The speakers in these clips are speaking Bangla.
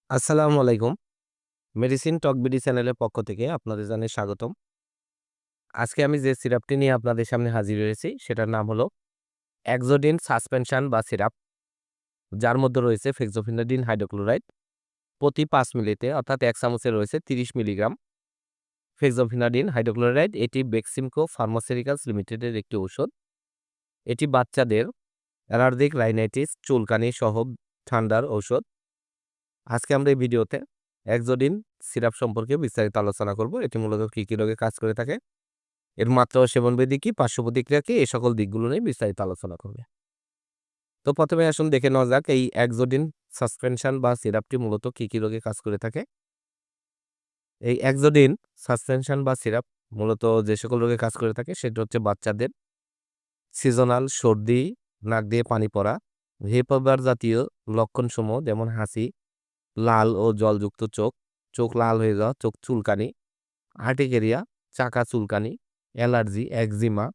আসসালামু আলাইকুম। মেডিসিন টক বিডি চ্যানেলের পক্ষ থেকে আপনাদের জানাই স্বাগতম। আজকে আমি যে সিরাপটি নিয়ে আপনাদের সামনে হাজির হয়েছি সেটার নাম হলো এক্সোডিন সাসপেনশন বা সিরাপ, যার মধ্যে রয়েছে ফেক্সোফেনাডিন হাইড্রোক্লোরাইড। প্রতি ৫ মিলিতে অর্থাৎ ১ চামচে রয়েছে ৩০ মিলিগ্রাম ফেক্সোফেনাডিন হাইড্রোক্লোরাইড। এটি বেক্সিমকো ফার্মাসিউটিক্যালস লিমিটেডের একটি ঔষধ। এটি বাচ্চাদের অ্যালার্জিক রাইনাইটিস, চুলকানি সহ ঠান্ডার ঔষধ। আজকে আমরা এই ভিডিওতে এক্সোডিন সিরাপ সম্পর্কে বিস্তারিত আলোচনা করব। এটি মূলত কী রোগে কাজ করে থাকে, এর মাত্রা ও সেবনবিধি কি, পার্শ্ব প্রতিক্রিয়া কি, এই সকল দিকগুলো নিয়ে বিস্তারিত আলোচনা করবে। তো প্রথমে আসুন দেখে নেওয়া যাক এই এক্সোডিন সাসপেনশন বা সিরাপটি মূলত কি রোগে কাজ করে থাকে। এই এক্সোডিন সাসপেনশন বা সিরাপ মূলত যে সকল রোগে কাজ করে থাকে সেটা হচ্ছে বাচ্চাদের সিজনাল সর্দি, নাক দিয়ে পানি পড়া, হেপাবার জাতীয় লক্ষণসমূহ যেমন হাসি, লাল ও জলযুক্ত চোখ, চোখ লাল হয়ে যাওয়া, চোখ চুলকানি, আর্টিকেরিয়া, চাকা চুলকানি, অ্যালার্জি, একজিমা,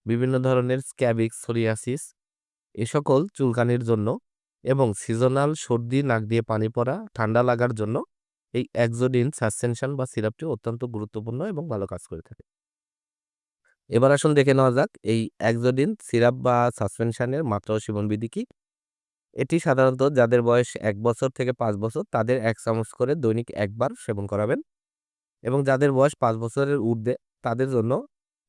বিভিন্ন ধরনের স্ক্যাবিক সোরিয়াসিস, এ সকল চুলকানির জন্য এবং সিজনাল সর্দি, নাক দিয়ে পানি পড়া, ঠান্ডা লাগার জন্য এই এক্সোডিন সাসপেনশন বা সিরাপটি অত্যন্ত গুরুত্বপূর্ণ এবং ভালো কাজ করে থাকে। এবার আসুন দেখে নেওয়া যাক এই এক্সোডিন সিরাপ বা সাসপেনশনের মাত্রা ও সেবনবিধি কি। এটি সাধারণত যাদের বয়স ১ বছর থেকে ৫ বছর তাদের ১ চামচ করে দৈনিক ১ বার সেবন করাবেন এবং যাদের বয়স ৫ বছরের ঊর্ধ্বে তাদের জন্য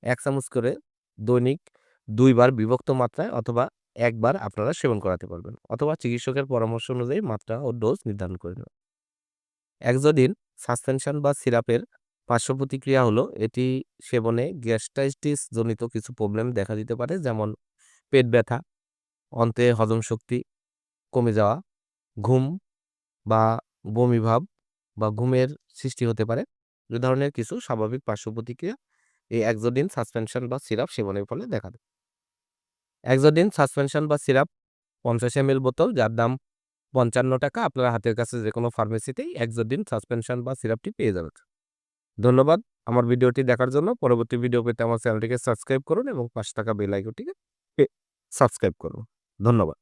১ চামচ করে দৈনিক ২ বার বিভক্ত মাত্রায় অথবা ১ বার আপনারা সেবন করাতে পারবেন অথবা চিকিৎসকের পরামর্শ অনুযায়ী মাত্রা ও ডোজ নির্ধারণ করে নেবেন। এক্সোডিন সাসপেনশন বা সিরাপের পার্শ্ব প্রতিক্রিয়া হলো এটি সেবনে গ্যাস্ট্রাইটিস জনিত কিছু প্রবলেম দেখা দিতে পারে, যেমন পেট ব্যথা, অন্তে হজম শক্তি কমে যাওয়া, ঘুম বা বমি ভাব বা ঘুমের সৃষ্টি হতে পারে। এ ধরনের কিছু স্বাভাবিক পার্শ্ব প্রতিক্রিয়া এই এক্সোডিন সাসপেনশন বা সিরাপ সেবনের ফলে দেখা দেয়। এক্সোডিন সাসপেনশন বা সিরাপ ৫০ এমএল বোতল, যার দাম ৳৫৫। আপনার হাতের কাছে যেকোনো ফার্মেসিতেই এক্সোডিন সাসপেনশন বা সিরাপটি পেয়ে যাবেন। ধন্যবাদ আমার ভিডিওটি দেখার জন্য। পরবর্তী ভিডিও পেতে আমার চ্যানেলটিকে সাবস্ক্রাইব করুন এবং পাশে থাকা বেল আইকনটিকে সাবস্ক্রাইব করুন। ধন্যবাদ।